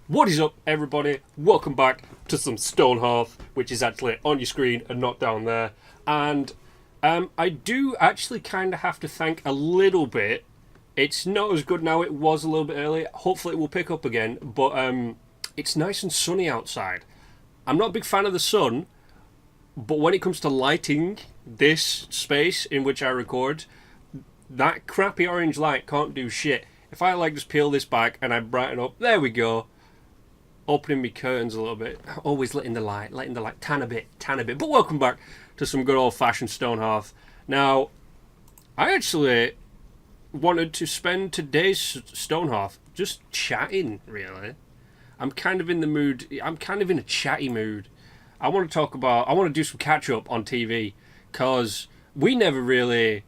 What is up, everybody? Welcome back to some StoneHearth, which is actually on your screen and not down there. And I do actually kind of have to thank a little bit. It's not as good now. It was a little bit early. Hopefully, it will pick up again. But it's nice and sunny outside. I'm not a big fan of the sun, but when it comes to lighting this space in which I record, that crappy orange light can't do shit. If I just peel this back and I brighten up, there we go. Opening my curtains a little bit, always letting the light tan a bit. But welcome back to some good old-fashioned StoneHearth. Now, I actually wanted to spend today's StoneHearth just chatting, really. I'm kind of in the mood, I'm kind of in a chatty mood. I want to do some catch-up on TV, because we never really...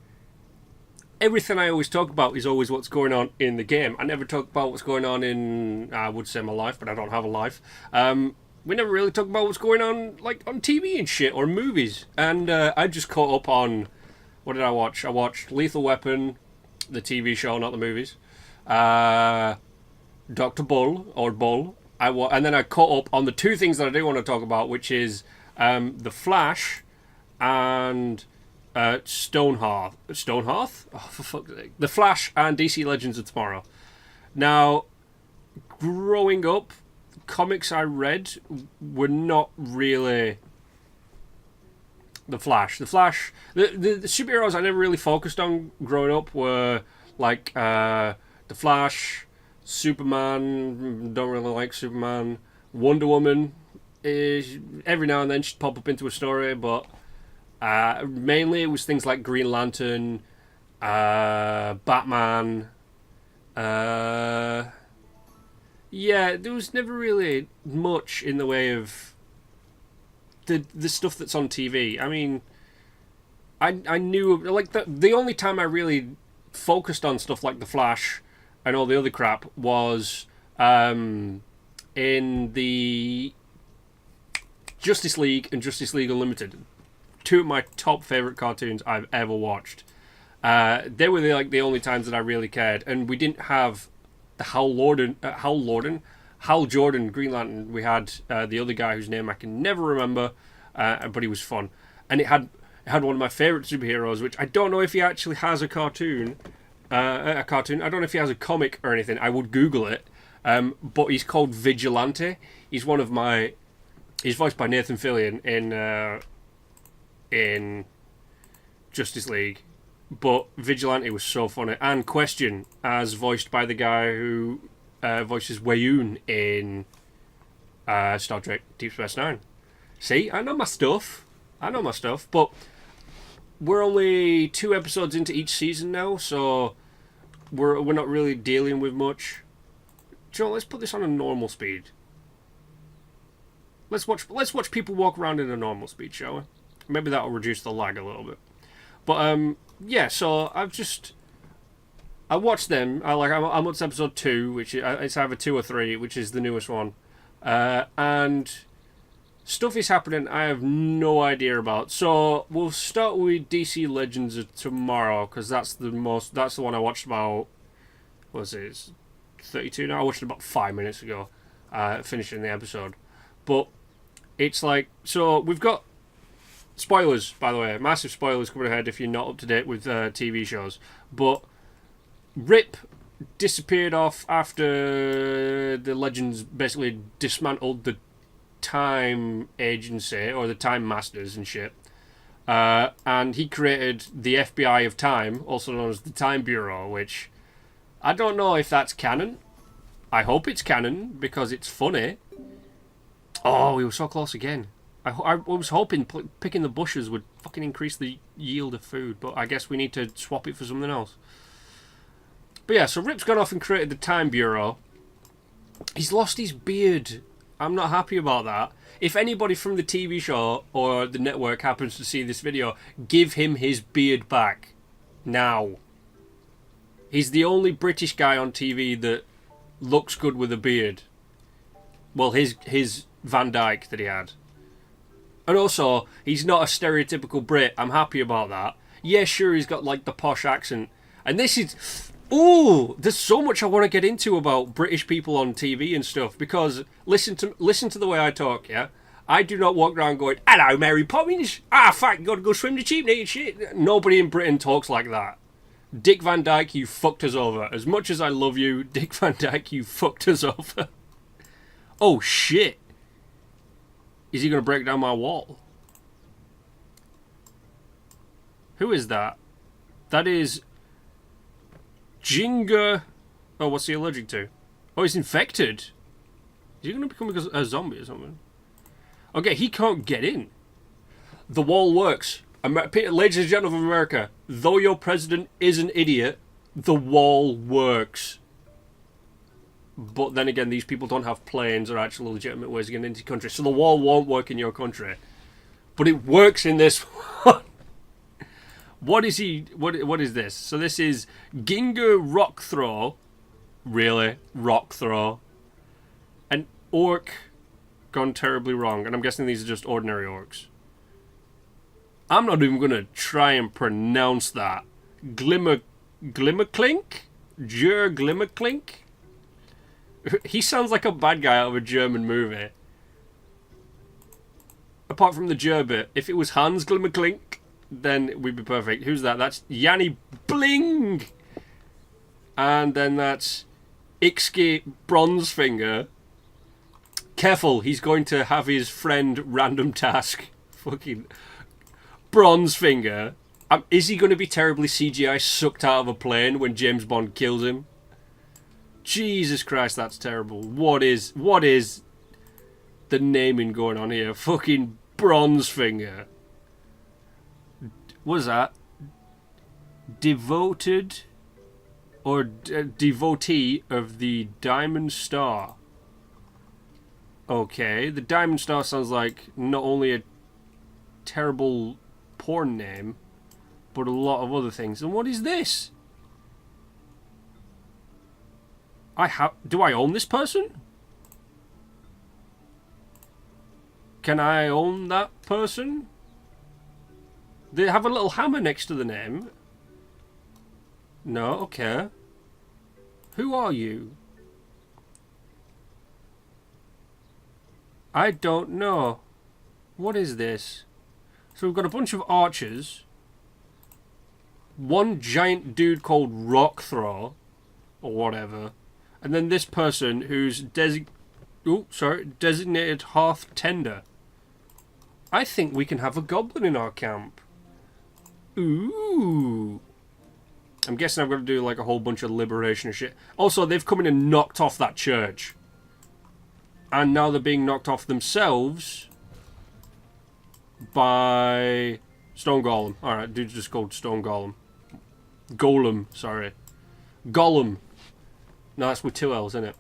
Everything I always talk about is always what's going on in the game. I never talk about what's going on in, I would say, my life, but I don't have a life. We never really talk about what's going on, on TV and shit, or movies. And I just caught up on, what did I watch? I watched Lethal Weapon, the TV show, not the movies. Dr. Bull, or Bull. And then I caught up on the two things that I do want to talk about, which is The Flash and... StoneHearth? Oh, for fuck's sake. The Flash and DC Legends of Tomorrow. Now, growing up, comics I read were not really The Flash. The superheroes I never really focused on growing up were The Flash, Superman, don't really like Superman, Wonder Woman. Every now and then she'd pop up into a story, but mainly it was things like Green Lantern, Batman. Yeah, there was never really much in the way of the stuff that's on TV. I mean, I knew the only time I really focused on stuff like The Flash and all the other crap was in the Justice League and Justice League Unlimited. Two of my top favourite cartoons I've ever watched. They were the only times that I really cared, and we didn't have the Hal Jordan Green Lantern. We had the other guy whose name I can never remember, but he was fun, and it had one of my favourite superheroes, which I don't know if he actually has a cartoon. I don't know if he has a comic or anything. I would Google it, but he's called Vigilante. He's voiced by Nathan Fillion in Justice League, but Vigilante was so funny. And Question, as voiced by the guy who voices Wayoon in Star Trek Deep Space Nine. See, I know my stuff, but we're only 2 episodes into each season now, so we're not really dealing with much. Joe, let's put this on a normal speed. Let's watch people walk around in a normal speed, shall we? Maybe that'll reduce the lag a little bit. But, yeah, so I watched them. I'm on episode 2, which it's either 2 or 3, which is the newest one. And stuff is happening I have no idea about. So we'll start with DC Legends of Tomorrow, because that's the one I watched about, what was it? It's 32 now? I watched it about 5 minutes ago, finishing the episode. But it's so we've got spoilers, by the way, massive spoilers coming ahead if you're not up to date with TV shows. But Rip disappeared off after the Legends basically dismantled the Time Agency, or the Time Masters and shit. And he created the FBI of Time, also known as the Time Bureau, which I don't know if that's canon. I hope it's canon, because it's funny. Oh, we were so close again. I was hoping picking the bushes would fucking increase the yield of food, but I guess we need to swap it for something else. But yeah, so Rip's gone off and created the Time Bureau. He's lost his beard. I'm not happy about that. If anybody from the TV show or the network happens to see this video, give him his beard back. Now. He's the only British guy on TV that looks good with a beard. Well, his Van Dyke that he had. And also, he's not a stereotypical Brit. I'm happy about that. Yeah, sure, he's got the posh accent. And this is Oh, there's so much I want to get into about British people on TV and stuff. Because listen to the way I talk. Yeah, I do not walk around going, "Hello, Mary Poppins. Ah, fuck, gotta go swim the cheap naked shit." Nobody in Britain talks like that. Dick Van Dyke, you fucked us over. As much as I love you, Dick Van Dyke, you fucked us over. Oh shit! Is he gonna break down my wall? Who is that? That is Jinga. Oh, what's he allergic to? Oh, he's infected. Is he going to become a zombie or something? Okay, he can't get in. The wall works. Ladies and gentlemen of America, though your president is an idiot, the wall works. But then again, these people don't have planes or actual legitimate ways of getting into the country, so the wall won't work in your country. But it works in this one. What is he? What is this? So this is Ginga Rock Throw. Really? Rock Throw. An orc gone terribly wrong. And I'm guessing these are just ordinary orcs. I'm not even going to try and pronounce that. Glimmerclink? Jur Glimmerclink? He sounds like a bad guy out of a German movie. Apart from the Jur bit. If it was Hans Glimmerclink, then we'd be perfect. Who's that? That's Yanni Bling! And then that's Ixki Bronzefinger. Careful, he's going to have his friend random task. Fucking Bronzefinger. Is he going to be terribly CGI sucked out of a plane when James Bond kills him? Jesus Christ, that's terrible. What is the naming going on here? Fucking Bronzefinger. What is that? Devoted or devotee of the Diamond Star. Okay, the Diamond Star sounds like not only a terrible porn name, but a lot of other things. And what is this? Do I own this person? Can I own that person? They have a little hammer next to the name. No, okay. Who are you? I don't know. What is this? So we've got a bunch of archers. One giant dude called Rock Throw. Or whatever. And then this person who's designated Hearth Tender. I think we can have a goblin in our camp. Ooh. I'm guessing I've got to do like a whole bunch of liberation shit. Also, they've come in and knocked off that church. And now they're being knocked off themselves by Stone Golem. Alright, dude's just called Stone Golem. Golem, sorry. Gollum. No, that's with two L's, isn't it?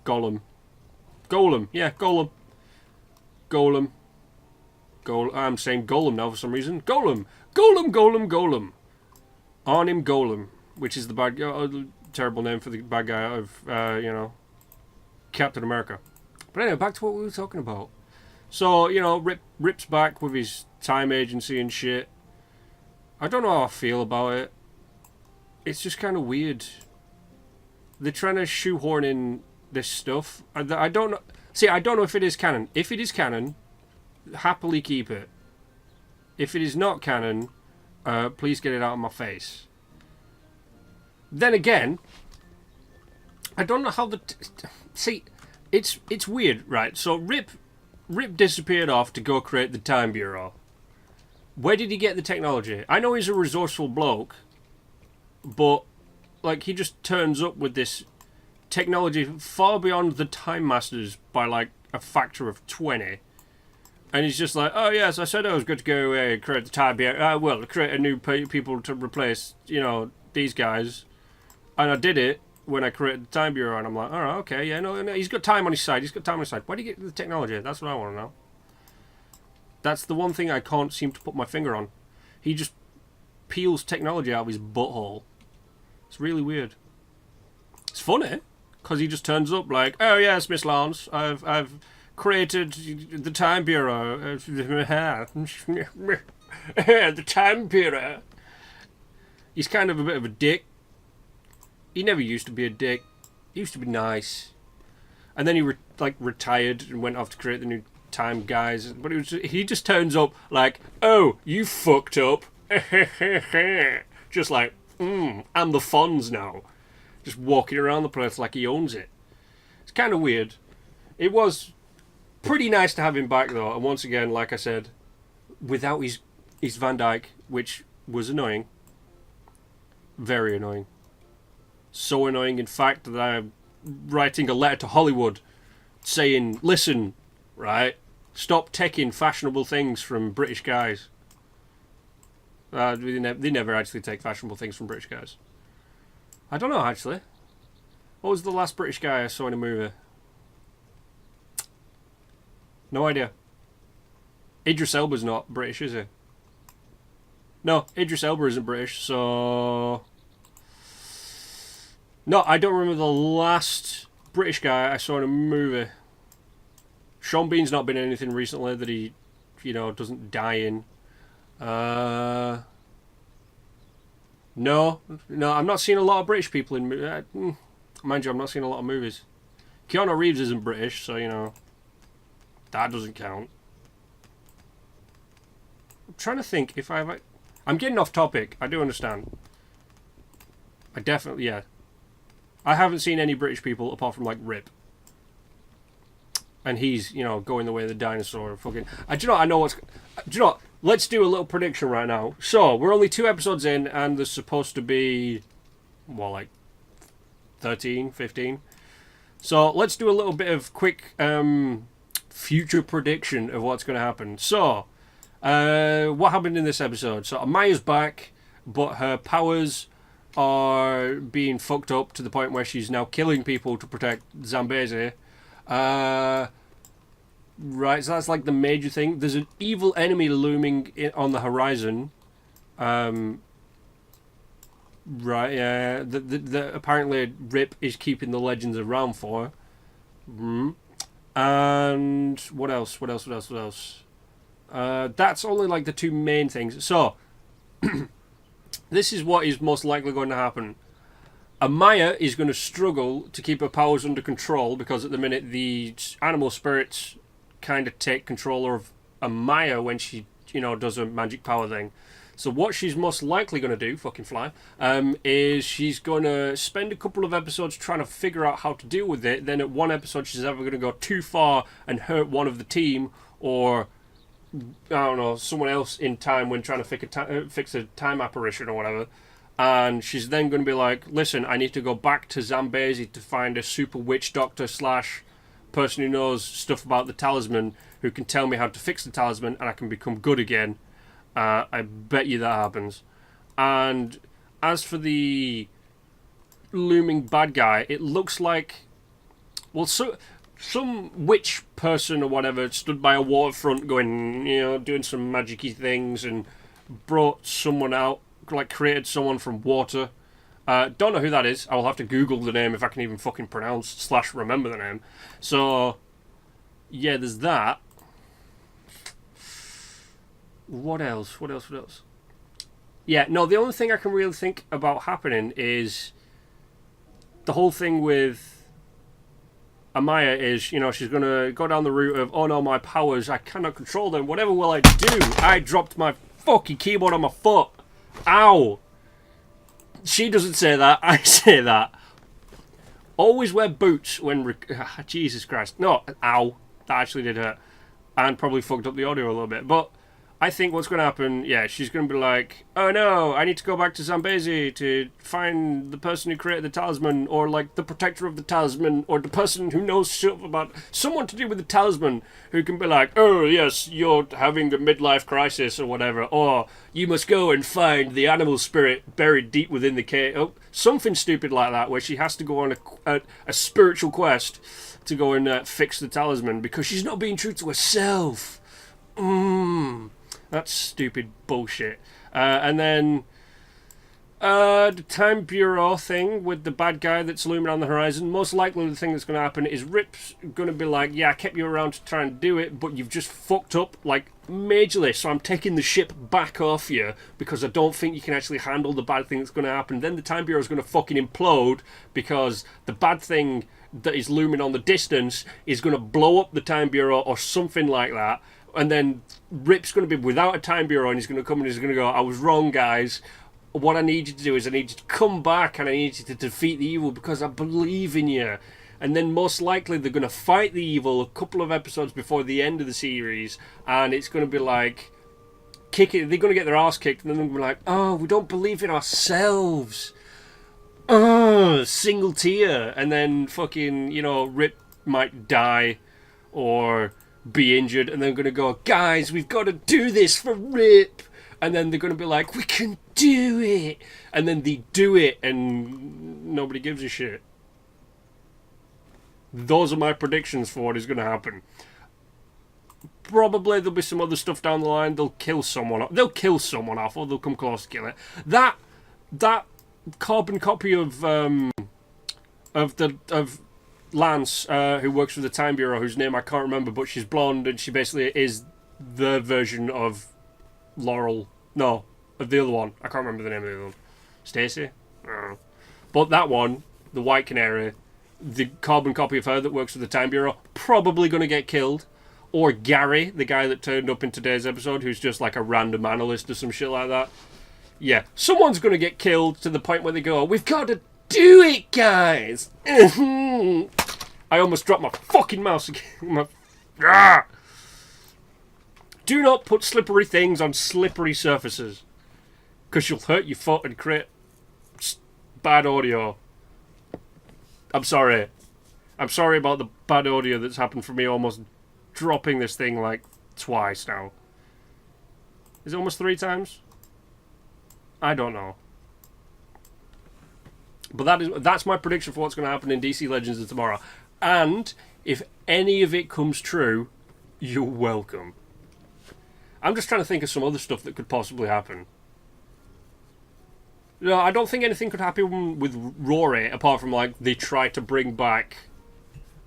Golem. Golem, yeah, Golem. Golem. I'm saying Golem now for some reason. Golem! Golem, Golem, Golem! Arnim Golem, which is the bad terrible name for the bad guy out of, Captain America. But anyway, back to what we were talking about. So, Rip's back with his time agency and shit. I don't know how I feel about it. It's just kind of weird. They're trying to shoehorn in this stuff. I don't know. See, I don't know if it is canon. If it is canon, happily keep it. If it is not canon, please get it out of my face. Then again, I don't know how see, it's weird, right? So Rip disappeared off to go create the Time Bureau. Where did he get the technology? I know he's a resourceful bloke, but like he just turns up with this technology far beyond the Time Masters by like a factor of 20. And he's just like, oh yes, I said I was good to go away and create the Time Bureau. Well, create a new people to replace, these guys. And I did it when I created the Time Bureau, and I'm like, alright, okay, yeah, no, he's got time on his side. Where do you get the technology? That's what I want to know. That's the one thing I can't seem to put my finger on. He just peels technology out of his butthole. It's really weird. It's funny, because he just turns up like, oh yes, Miss Lance, I've created the Time Bureau. The Time Bureau. He's kind of a bit of a dick. he never used to be a dick. He used to be nice. And then he retired and went off to create the new Time guys. But he just turns up like, oh, you fucked up. Just like, I'm the Fonz now. Just walking around the place like he owns it. It's kind of weird. It was pretty nice to have him back though. And once again, like I said, without his Van Dyke, which was annoying. Very annoying. So annoying, in fact, that I'm writing a letter to Hollywood saying, listen, right, stop taking fashionable things from British guys. They never actually take fashionable things from British guys. I don't know, actually. What was the last British guy I saw in a movie? No idea. Idris Elba's not British, is he? No, Idris Elba isn't British, so... No, I don't remember the last British guy I saw in a movie. Sean Bean's not been in anything recently that he, doesn't die in. No, I'm not seeing a lot of British people in... mind you, I'm not seeing a lot of movies. Keanu Reeves isn't British, so, that doesn't count. I'm trying to think if I'm getting off topic. I do understand. I definitely, yeah. I haven't seen any British people apart from, Rip. And he's, going the way of the dinosaur. Fucking... Do you know what's... Do you know what? Let's do a little prediction right now. So, we're only 2 episodes in, and there's supposed to be... 13, 15? So, let's do a little bit of quick future prediction of what's going to happen. So, what happened in this episode? So, Amaya's back, but her powers are being fucked up to the point where she's now killing people to protect Zambezi. Right, so that's the major thing. There's an evil enemy looming on the horizon. Right, yeah. Apparently Rip is keeping the legends around for. And what else? That's only the 2 main things. So, this is what is most likely going to happen. Amaya is going to struggle to keep her powers under control because at the minute the animal spirits kind of take control of Amaya when she, does a magic power thing. So what she's most likely going to do, fucking fly, is she's going to spend a couple of episodes trying to figure out how to deal with it. Then at one episode she's either going to go too far and hurt one of the team, or I don't know, someone else in time when trying to fix a time apparition or whatever. And she's then going to be like, listen, I need to go back to Zambezi to find a super witch doctor / person who knows stuff about the talisman, who can tell me how to fix the talisman and I can become good again. I bet you that happens. And as for the looming bad guy, it looks like... Well, some witch person or whatever stood by a waterfront going, doing some magic-y things and brought someone out, created someone from water. Don't know who that is. I will have to Google the name if I can even fucking pronounce / remember the name. So, yeah, there's that. What else? Yeah, no, the only thing I can really think about happening is the whole thing with Amaya is, she's going to go down the route of, oh no, my powers, I cannot control them. Whatever will I do? I dropped my fucking keyboard on my foot. Ow! She doesn't say that, I say that. Always wear boots when... Jesus Christ. No, ow. That actually did hurt. And probably fucked up the audio a little bit. But I think what's going to happen, yeah, she's going to be like, oh no, I need to go back to Zambezi to find the person who created the talisman, or the protector of the talisman, or the person who knows stuff about... Someone to do with the talisman who can be like, oh yes, you're having a midlife crisis or whatever, or you must go and find the animal spirit buried deep within the cave. Oh, something stupid like that, where she has to go on a spiritual quest to go and fix the talisman because she's not being true to herself. That's stupid bullshit. And then The Time Bureau thing with the bad guy that's looming on the horizon. Most likely the thing that's going to happen is Rip's going to be like, yeah, I kept you around to try and do it, but you've just fucked up, like, majorly, so I'm taking the ship back off you because I don't think you can actually handle the bad thing that's going to happen. Then the Time Bureau is going to fucking implode because the bad thing that is looming on the distance is going to blow up the Time Bureau or something like that. And then Rip's going to be without a Time Bureau and he's going to come and he's going to go, I was wrong, guys. What I need you to do is I need you to come back and I need you to defeat the evil because I believe in you. And then most likely they're going to fight the evil a couple of episodes before the end of the series, and it's going to be like they're going to get their ass kicked, and then they're going to be like, oh, we don't believe in ourselves. Single tear. And then fucking, Rip might die or be injured, and they're going to go, guys, we've got to do this for Rip. And then they're going to be like, we can do it. And then they do it, and nobody gives a shit. Those are my predictions for what is going to happen. Probably there'll be some other stuff down the line. They'll kill someone off. They'll kill someone off, or they'll come close to kill it. That carbon copy of Lance, who works for the Time Bureau, whose name I can't remember, but she's blonde, and she basically is the version of Laurel. No, of the other one. I can't remember the name of the other one. Stacy? I don't know. But that one, the White Canary, the carbon copy of her that works for the Time Bureau, probably going to get killed. Or Gary, the guy that turned up in today's episode, who's just like a random analyst or some shit like that. Yeah, someone's going to get killed to the point where they go, we've got to do it, guys! I almost dropped my fucking mouse again. Do not put slippery things on slippery surfaces, because you'll hurt your foot and create bad audio. I'm sorry. I'm sorry about the bad audio that's happened for me almost dropping this thing like twice now. Is it almost 3 times? I don't know. But that's my prediction for what's going to happen in DC Legends of Tomorrow. And if any of it comes true, you're welcome. I'm just trying to think of some other stuff that could possibly happen. No, I don't think anything could happen with Rory, apart from, like, they try to bring back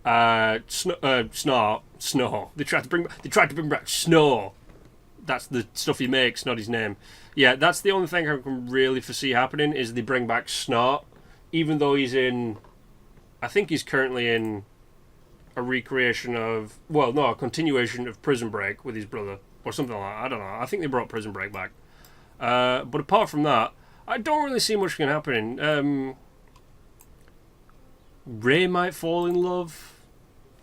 Snow. They tried to bring back Snow. That's the stuff he makes, not his name. Yeah, that's the only thing I can really foresee happening, is they bring back Snot, even though I think he's currently in a recreation of, a continuation of Prison Break with his brother, or something like that. I don't know. I think they brought Prison Break back. But apart from that, I don't really see much can happen. Ray might fall in love,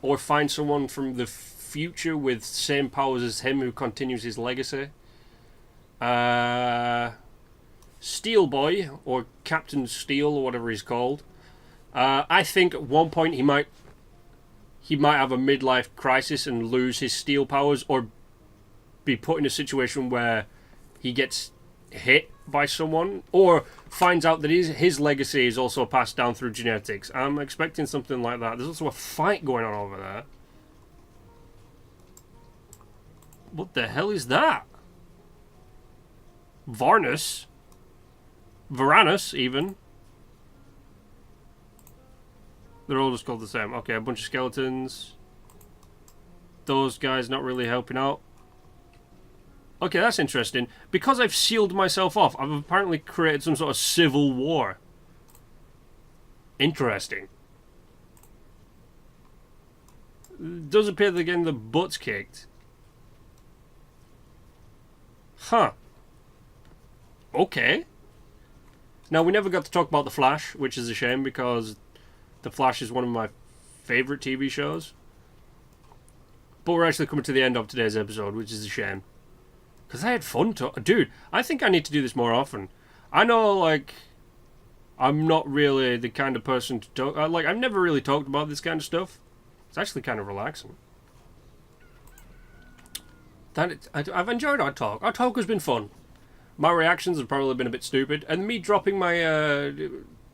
or find someone from the future with same powers as him who continues his legacy. Steel Boy, or Captain Steel, or whatever he's called. I think at one point he might have a midlife crisis and lose his steel powers, or be put in a situation where he gets hit by someone, or finds out that his legacy is also passed down through genetics. I'm expecting something like that. There's also a fight going on over there. What the hell is that? Varanus, even. They're all just called the same. Okay, a bunch of skeletons. Those guys not really helping out. Okay, that's interesting. Because I've sealed myself off, I've apparently created some sort of civil war. Interesting. It does appear they're getting their butts kicked. Huh. Okay. Now, we never got to talk about The Flash, which is a shame, because The Flash is one of my favourite TV shows. But we're actually coming to the end of today's episode, which is a shame. Because I had fun dude, I think I need to do this more often. I know, like, I'm not really the kind of person to talk... I've never really talked about this kind of stuff. It's actually kind of relaxing. I've enjoyed our talk. Our talk has been fun. My reactions have probably been a bit stupid. And me dropping my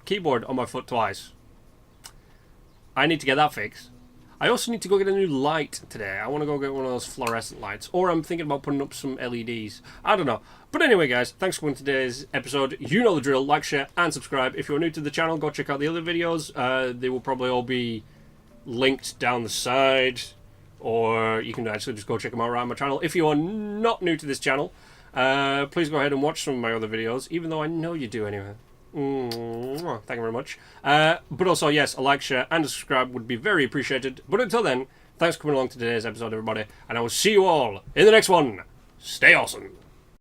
keyboard on my foot twice. I need to get that fixed. I also need to go get a new light today. I want to go get one of those fluorescent lights. Or I'm thinking about putting up some LEDs. I don't know. But anyway, guys, thanks for watching today's episode. You know the drill. Like, share, and subscribe. If you're new to the channel, go check out the other videos. They will probably all be linked down the side. Or you can actually just go check them out right on my channel. If you are not new to this channel, please go ahead and watch some of my other videos. Even though I know you do anyway. Thank you very much. But also, yes, a like, share, and a subscribe would be very appreciated. But until then, thanks for coming along to today's episode, everybody. And I will see you all in the next one. Stay awesome.